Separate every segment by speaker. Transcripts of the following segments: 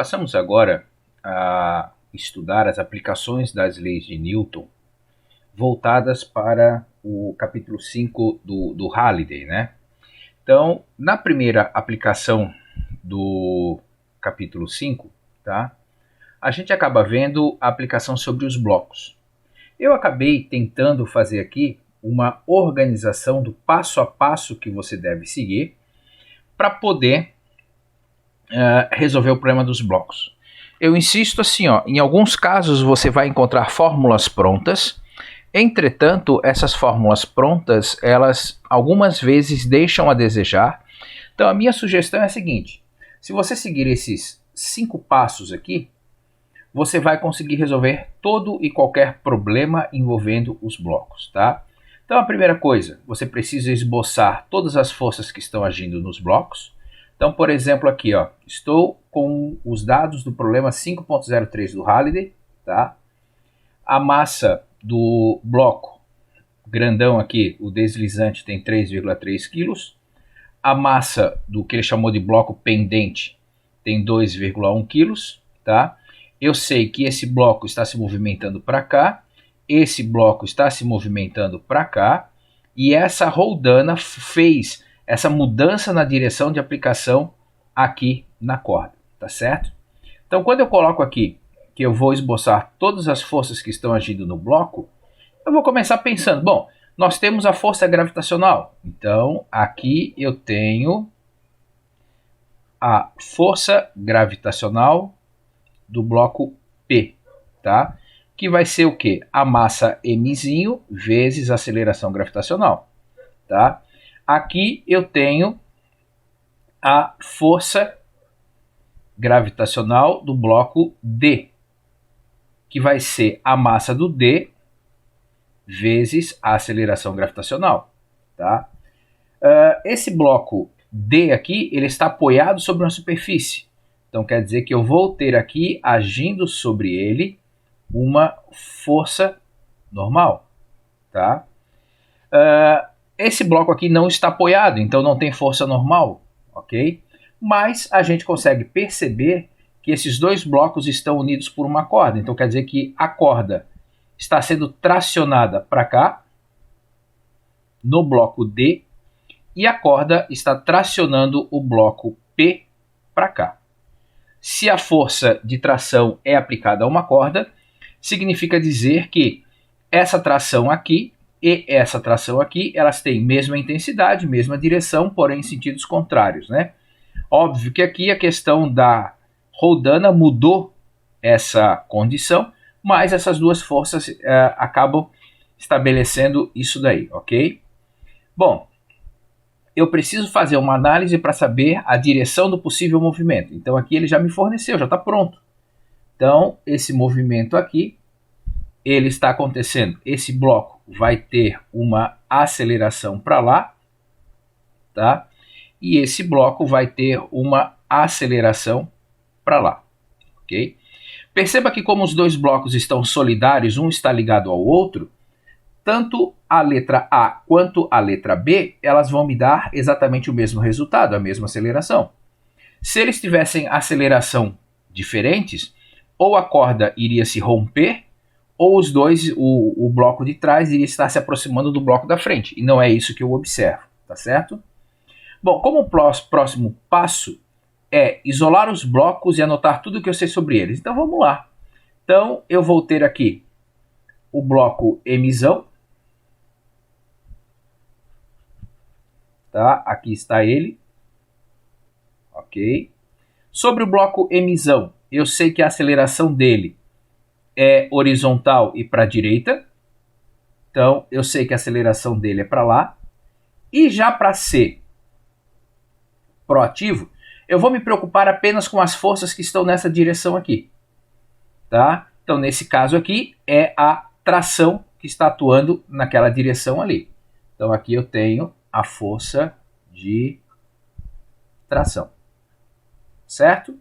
Speaker 1: Passamos agora a estudar as aplicações das leis de Newton voltadas para o capítulo 5 do Halliday, né? Então, na primeira aplicação do capítulo 5, tá? A gente acaba vendo a aplicação sobre os blocos. Eu acabei tentando fazer aqui uma organização do passo a passo que você deve seguir para poder resolver o problema dos blocos. Eu insisto assim, ó, em alguns casos você vai encontrar fórmulas prontas. Entretanto, essas fórmulas prontas, elas algumas vezes deixam a desejar. Então a minha sugestão é a seguinte: se você seguir esses 5 passos aqui, você vai conseguir resolver todo e qualquer problema envolvendo os blocos, tá? Então a primeira coisa, você precisa esboçar todas as forças que estão agindo nos blocos. Então, por exemplo, aqui, ó, estou com os dados do problema 5.03 do Halliday, tá? A massa do bloco grandão aqui, o deslizante, tem 3,3 kg. A massa do que ele chamou de bloco pendente tem 2,1 kg, tá? Eu sei que esse bloco está se movimentando para cá, esse bloco está se movimentando para cá, e essa roldana fez essa mudança na direção de aplicação aqui na corda, tá certo? Então, quando eu coloco aqui que eu vou esboçar todas as forças que estão agindo no bloco, eu vou começar pensando, bom, nós temos a força gravitacional, então aqui eu tenho a força gravitacional do bloco P, tá? Que vai ser o quê? A massa mzinho vezes a aceleração gravitacional, tá? Aqui eu tenho a força gravitacional do bloco D, que vai ser a massa do D vezes a aceleração gravitacional, tá? Esse bloco D aqui, ele está apoiado sobre uma superfície. Então quer dizer que eu vou ter aqui, agindo sobre ele, uma força normal, tá? Esse bloco aqui não está apoiado, então não tem força normal, ok? Mas a gente consegue perceber que esses dois blocos estão unidos por uma corda. Então quer dizer que a corda está sendo tracionada para cá, no bloco D, e a corda está tracionando o bloco P para cá. Se a força de tração é aplicada a uma corda, significa dizer que essa tração aqui e essa tração aqui, elas têm mesma intensidade, mesma direção, porém em sentidos contrários, né? Óbvio que aqui a questão da roldana mudou essa condição, mas essas duas forças acabam estabelecendo isso daí, ok? Bom, eu preciso fazer uma análise para saber a direção do possível movimento. Então aqui ele já me forneceu, já está pronto. Então esse movimento aqui, ele está acontecendo. Esse bloco vai ter uma aceleração para lá, tá? E esse bloco vai ter uma aceleração para lá, ok? Perceba que como os dois blocos estão solidários, um está ligado ao outro, tanto a letra A quanto a letra B, elas vão me dar exatamente o mesmo resultado, a mesma aceleração. Se eles tivessem aceleração diferentes, ou a corda iria se romper, ou os dois, o bloco de trás iria estar se aproximando do bloco da frente. E não é isso que eu observo, tá certo? Bom, como o próximo passo é isolar os blocos e anotar tudo o que eu sei sobre eles. Então vamos lá. Então eu vou ter aqui o bloco Mzão. Tá? Aqui está ele. Ok. Sobre o bloco Mzão, eu sei que a aceleração dele é horizontal e para a direita. Então, eu sei que a aceleração dele é para lá. E já para ser proativo, eu vou me preocupar apenas com as forças que estão nessa direção aqui. Tá? Então, nesse caso aqui, é a tração que está atuando naquela direção ali. Então, aqui eu tenho a força de tração. Certo?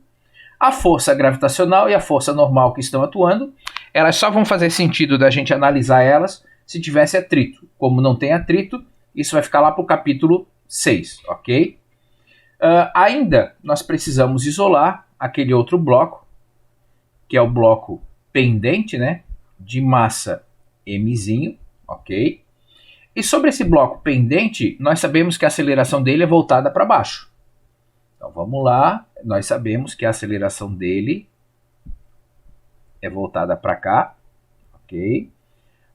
Speaker 1: A força gravitacional e a força normal que estão atuando, elas só vão fazer sentido da gente analisar elas se tivesse atrito. Como não tem atrito, isso vai ficar lá para o capítulo 6, ok? Ainda nós precisamos isolar aquele outro bloco, que é o bloco pendente, né, de massa mzinho, ok? E sobre esse bloco pendente, nós sabemos que a aceleração dele é voltada para baixo. Então vamos lá, nós sabemos que a aceleração dele é voltada para cá, ok?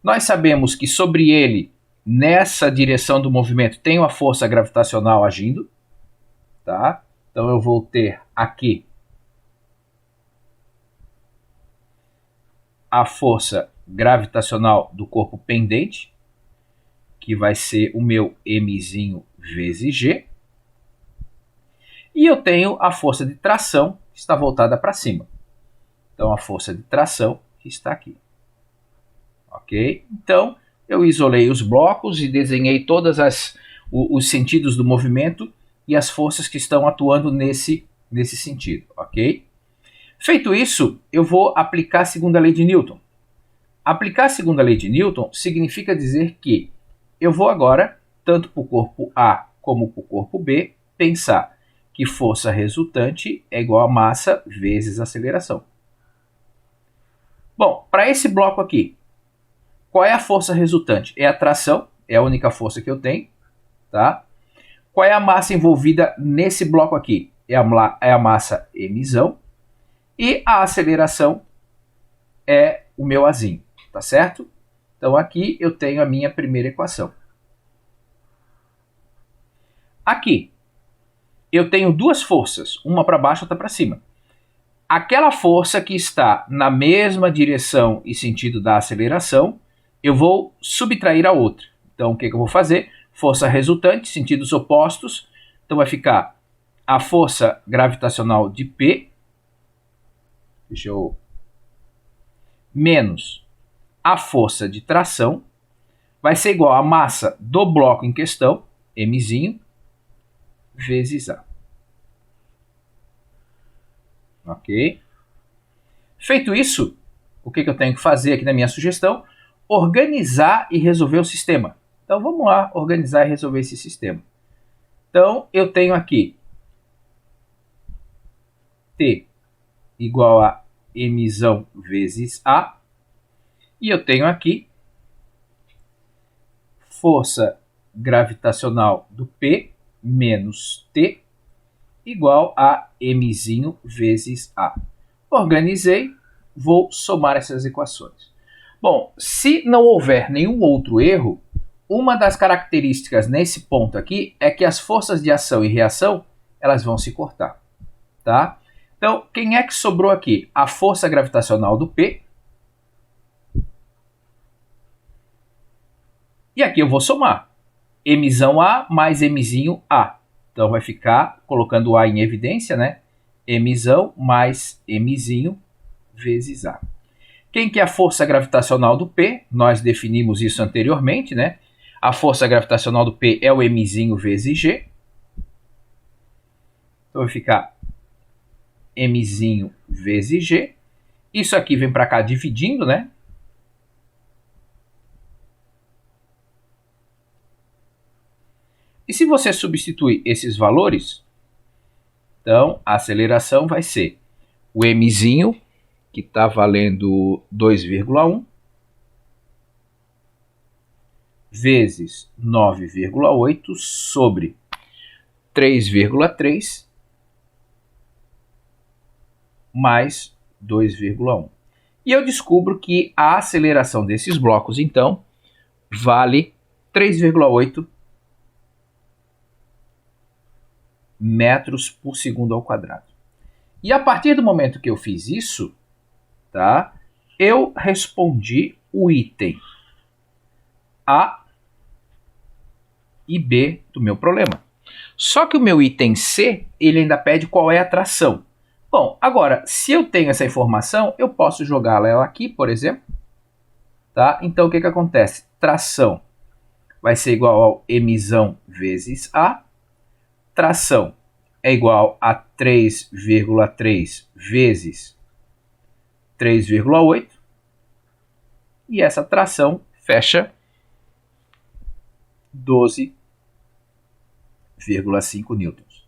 Speaker 1: Nós sabemos que sobre ele, nessa direção do movimento, tem uma força gravitacional agindo, tá? Então eu vou ter aqui a força gravitacional do corpo pendente, que vai ser o meu mzinho vezes g. E eu tenho a força de tração, que está voltada para cima. Então a força de tração que está aqui. Ok? Então eu isolei os blocos e desenhei todos os sentidos do movimento e as forças que estão atuando nesse sentido. Ok? Feito isso, eu vou aplicar a segunda lei de Newton. Aplicar a segunda lei de Newton significa dizer que eu vou agora, tanto para o corpo A como para o corpo B, pensar que força resultante é igual a massa vezes aceleração. Bom, para esse bloco aqui, qual é a força resultante? É a tração, é a única força que eu tenho, tá? Qual é a massa envolvida nesse bloco aqui? É a massa mzão. E a aceleração é o meu azinho, tá certo? Então aqui eu tenho a minha primeira equação. Aqui eu tenho duas forças, uma para baixo e outra para cima. Aquela força que está na mesma direção e sentido da aceleração, eu vou subtrair a outra. Então o que eu vou fazer? Força resultante, sentidos opostos. Então vai ficar a força gravitacional de P, menos a força de tração, vai ser igual à massa do bloco em questão, mzinho, vezes A. Ok? Feito isso, o que eu tenho que fazer aqui na minha sugestão? Organizar e resolver o sistema. Então vamos lá, organizar e resolver esse sistema. Então eu tenho aqui T igual a mzão vezes A. E eu tenho aqui força gravitacional do P menos T igual a mzinho vezes A. Organizei, vou somar essas equações. Bom, se não houver nenhum outro erro, uma das características nesse ponto aqui é que as forças de ação e reação elas vão se cortar, tá? Então, quem é que sobrou aqui? A força gravitacional do P. E aqui eu vou somar. Mzão A mais Mzinho A. Então vai ficar, colocando o A em evidência, né? Mzão mais Mzinho vezes A. Quem que é a força gravitacional do P? Nós definimos isso anteriormente, né? A força gravitacional do P é o Mzinho vezes G. Então vai ficar Mzinho vezes G. Isso aqui vem para cá dividindo, né? E se você substituir esses valores, então a aceleração vai ser o mzinho, que está valendo 2,1, vezes 9,8 sobre 3,3 mais 2,1. E eu descubro que a aceleração desses blocos, então, vale 3,8 metros por segundo ao quadrado. E a partir do momento que eu fiz isso, tá, eu respondi o item A e B do meu problema. Só que o meu item C, ele ainda pede qual é a tração. Bom, agora, se eu tenho essa informação, eu posso jogá-la aqui, por exemplo. Tá? Então, o que acontece? Tração vai ser igual ao mzão vezes A. Tração é igual a 3,3 vezes 3,8. E essa tração fecha 12,5 newtons.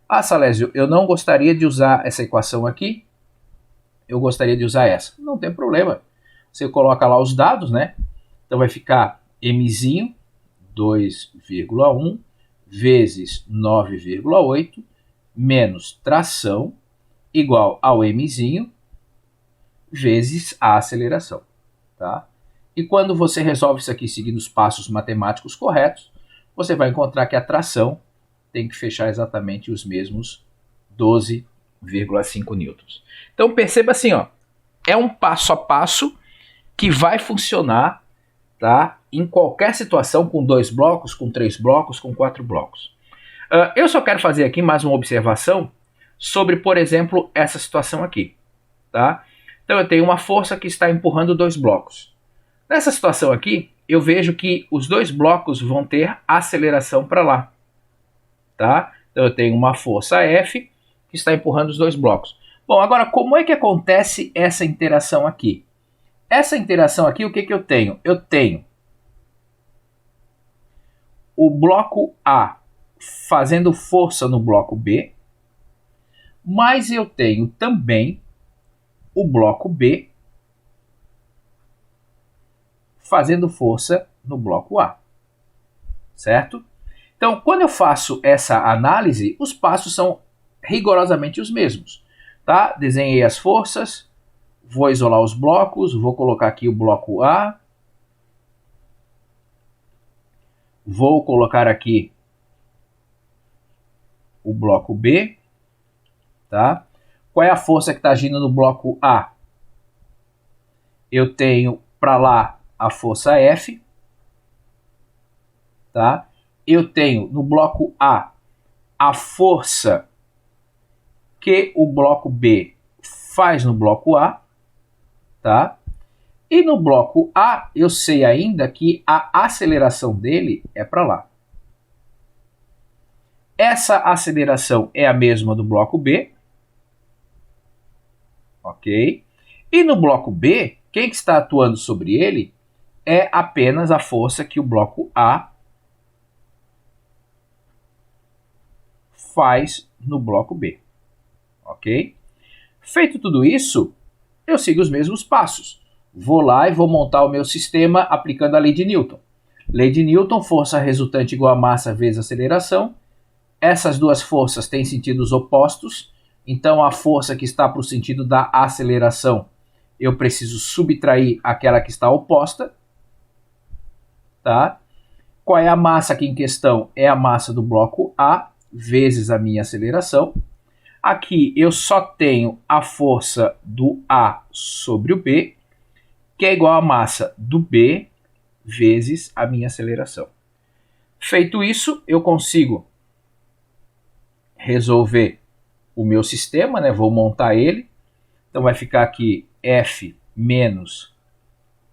Speaker 1: Ah, Salésio, eu não gostaria de usar essa equação aqui, eu gostaria de usar essa. Não tem problema. Você coloca lá os dados, né? Então vai ficar Mzinho 2,1 vezes 9,8 menos tração igual ao Mzinho vezes a aceleração. Tá? E quando você resolve isso aqui seguindo os passos matemáticos corretos, você vai encontrar que a tração tem que fechar exatamente os mesmos 12,5 newtons. Então perceba assim, ó, é um passo a passo que vai funcionar, tá, em qualquer situação, com 2 blocos, com 3 blocos, com 4 blocos. Eu só quero fazer aqui mais uma observação sobre, por exemplo, essa situação aqui. Tá? Então eu tenho uma força que está empurrando 2 blocos. Nessa situação aqui, eu vejo que os 2 blocos vão ter aceleração para lá. Tá? Então eu tenho uma força F que está empurrando os 2 blocos. Bom, agora como é que acontece essa interação aqui? Essa interação aqui, o que eu tenho? Eu tenho o bloco A fazendo força no bloco B, mas eu tenho também o bloco B fazendo força no bloco A, certo? Então, quando eu faço essa análise, os passos são rigorosamente os mesmos, tá? Desenhei as forças, vou isolar os blocos, vou colocar aqui o bloco A, vou colocar aqui o bloco B, tá? Qual é a força que está agindo no bloco A? Eu tenho para lá a força F, tá? Eu tenho no bloco A força que o bloco B faz no bloco A, tá? E no bloco A eu sei ainda que a aceleração dele é para lá. Essa aceleração é a mesma do bloco B, ok? E no bloco B, quem que está atuando sobre ele é apenas a força que o bloco A faz no bloco B, ok? Feito tudo isso, eu sigo os mesmos passos. Vou lá e vou montar o meu sistema aplicando a lei de Newton. Lei de Newton, força resultante igual a massa vezes aceleração. Essas duas forças têm sentidos opostos, então a força que está para o sentido da aceleração, eu preciso subtrair aquela que está oposta. Tá? Qual é a massa aqui em questão? É a massa do bloco A vezes a minha aceleração. Aqui eu só tenho a força do A sobre o B, que é igual a massa do B vezes a minha aceleração. Feito isso, eu consigo resolver o meu sistema, né? Vou montar ele. Então vai ficar aqui F menos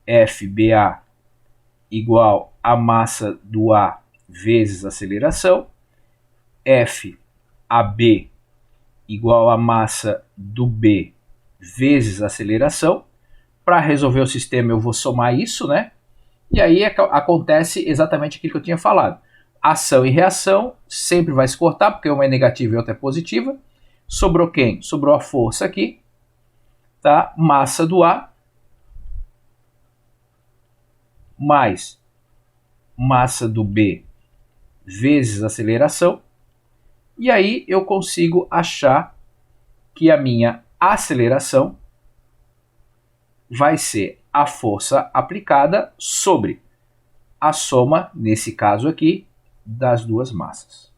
Speaker 1: FBA igual a massa do A vezes a aceleração. FAB igual a massa do B vezes a aceleração. Para resolver o sistema eu vou somar isso, né? E aí acontece exatamente aquilo que eu tinha falado. Ação e reação sempre vai se cortar, porque uma é negativa e outra é positiva. Sobrou quem? Sobrou a força aqui, tá? Massa do A mais massa do B vezes aceleração. E aí eu consigo achar que a minha aceleração vai ser a força aplicada sobre a soma, nesse caso aqui, das duas massas.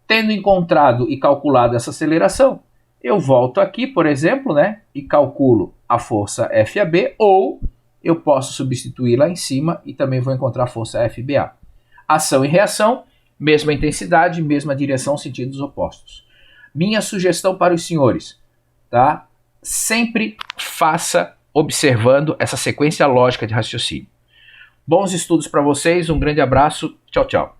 Speaker 1: Tendo encontrado e calculado essa aceleração, eu volto aqui, por exemplo, né, e calculo a força FAB, ou eu posso substituir lá em cima e também vou encontrar a força FBA. Ação e reação, mesma intensidade, mesma direção, sentidos opostos. Minha sugestão para os senhores, tá? Sempre faça observando essa sequência lógica de raciocínio. Bons estudos para vocês, um grande abraço, tchau, tchau.